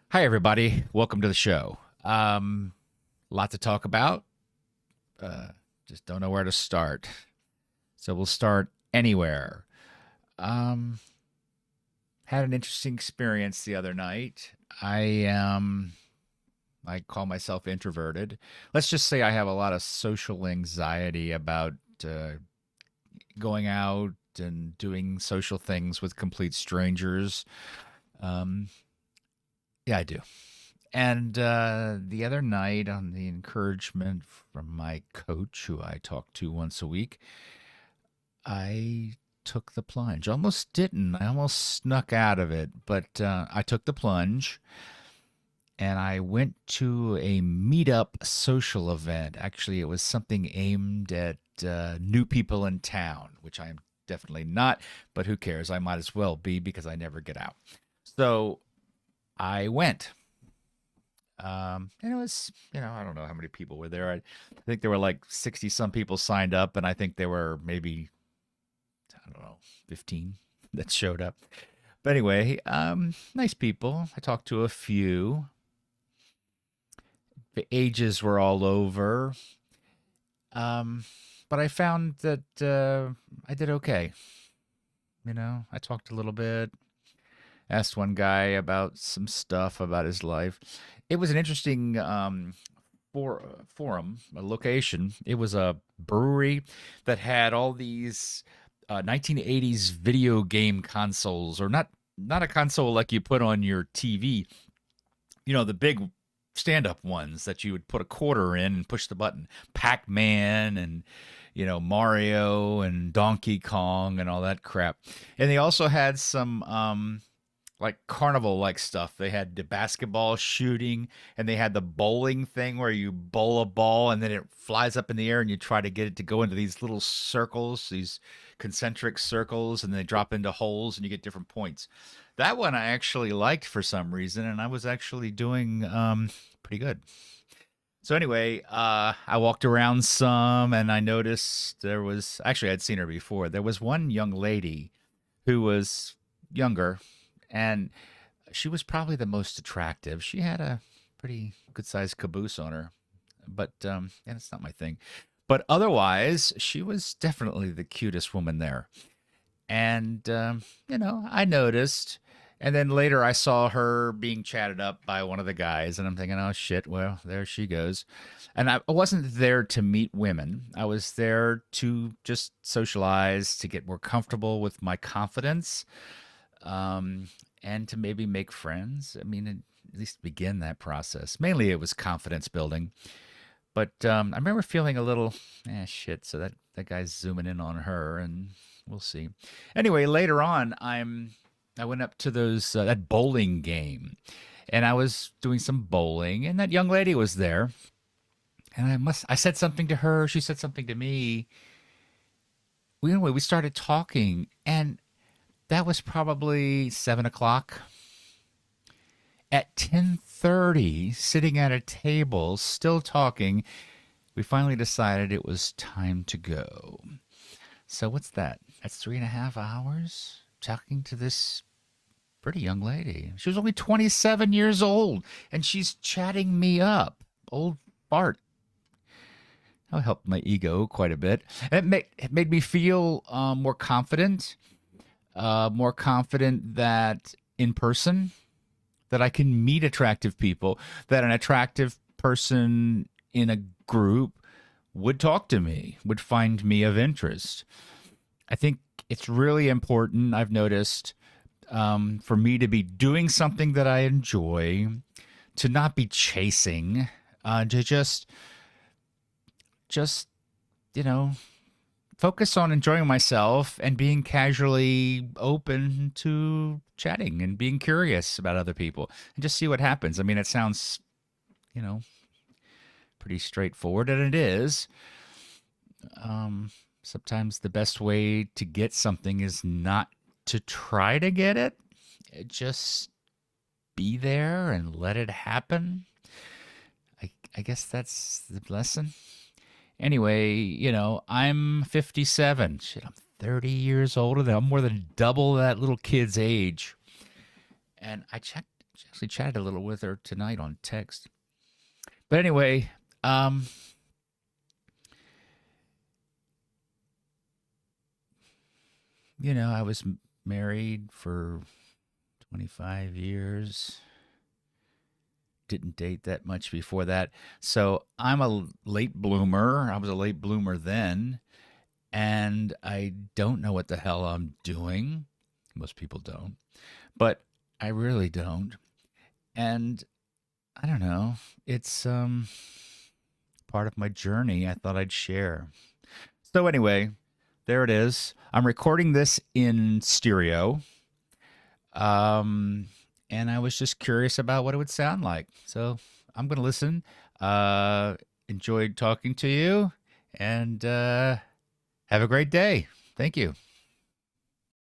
Hi, everybody. Welcome to the show. Lot to talk about. Uh, just don't know where to start. So we'll start anywhere. Um, had an interesting experience the other night. I call myself introverted. Let's just say I have a lot of social anxiety about uh, going out and doing social things with complete strangers. Um, yeah, I do. And the other night, on the encouragement from my coach, who I talk to once a week, I took the plunge. Almost didn't. I almost snuck out of it, but I took the plunge and I went to a meetup social event. Actually, it was something aimed at new people in town, which I am definitely not, but who cares? I might as well be because I never get out. So I went. And it was, I don't know how many people were there. I think there were like 60 some people signed up, and I think there were maybe, I don't know, 15 that showed up. But anyway, nice people. I talked to a few. The ages were all over. Um, but I found that I did okay. I talked a little bit, asked one guy about some stuff about his life. It was an interesting forum, a location. It was a brewery that had all these 1980s video game consoles, or not a console like you put on your TV. The big stand-up ones that you would put a quarter in and push the button. Pac-Man and Mario and Donkey Kong and all that crap. And they also had some like carnival like stuff. They had the basketball shooting, and they had the bowling thing where you bowl a ball and then it flies up in the air and you try to get it to go into these little circles, these concentric circles, and they drop into holes and you get different points. That one I actually liked for some reason, and I was actually doing pretty good. So anyway, I walked around some and I noticed there was actually I'd seen her before. There was one young lady who was younger, and she was probably the most attractive. She had a pretty good sized caboose on her, but and it's not my thing. But otherwise, she was definitely the cutest woman there. And I noticed. And then later, I saw her being chatted up by one of the guys, and I'm thinking, oh shit, well, there she goes. And I wasn't there to meet women. I was there to just socialize, to get more comfortable with my confidence, um, and to maybe make friends. I mean, at least begin that process. Mainly, it was confidence building. But I remember feeling a little, shit. So that guy's zooming in on her, and we'll see. Anyway, later on, I went up to those that bowling game, and I was doing some bowling, and that young lady was there, and I said something to her. She said something to me. We started talking, and that was probably 7 o'clock. At 10:30, sitting at a table, still talking, we finally decided it was time to go. So what's that? That's 3.5 hours talking to this pretty young lady. She was only 27 years old, and she's chatting me up. Old fart. That helped my ego quite a bit. And it made me feel more confident that in person that I can meet attractive people, that an attractive person in a group would talk to me, would find me of interest. I think it's really important, I've noticed, for me to be doing something that I enjoy, to not be chasing, to just, you know, focus on enjoying myself and being casually open to chatting and being curious about other people and just see what happens. I mean, it sounds, you know, pretty straightforward, and it is. Sometimes the best way to get something is not to try to get it, just be there and let it happen. I guess that's the lesson. Anyway, I'm 57. Shit, I'm 30 years older than I'm more than double that little kid's age. And I checked. Actually chatted a little with her tonight on text. But anyway, um, I was married for 25 years. Didn't date that much before that. So I'm a late bloomer. I was a late bloomer then. And I don't know what the hell I'm doing. Most people don't. But I really don't. And I don't know. It's part of my journey I thought I'd share. So anyway, there it is. I'm recording this in stereo. Um, and I was just curious about what it would sound like. So I'm going to listen. Uh, Enjoyed talking to you and have a great day. Thank you.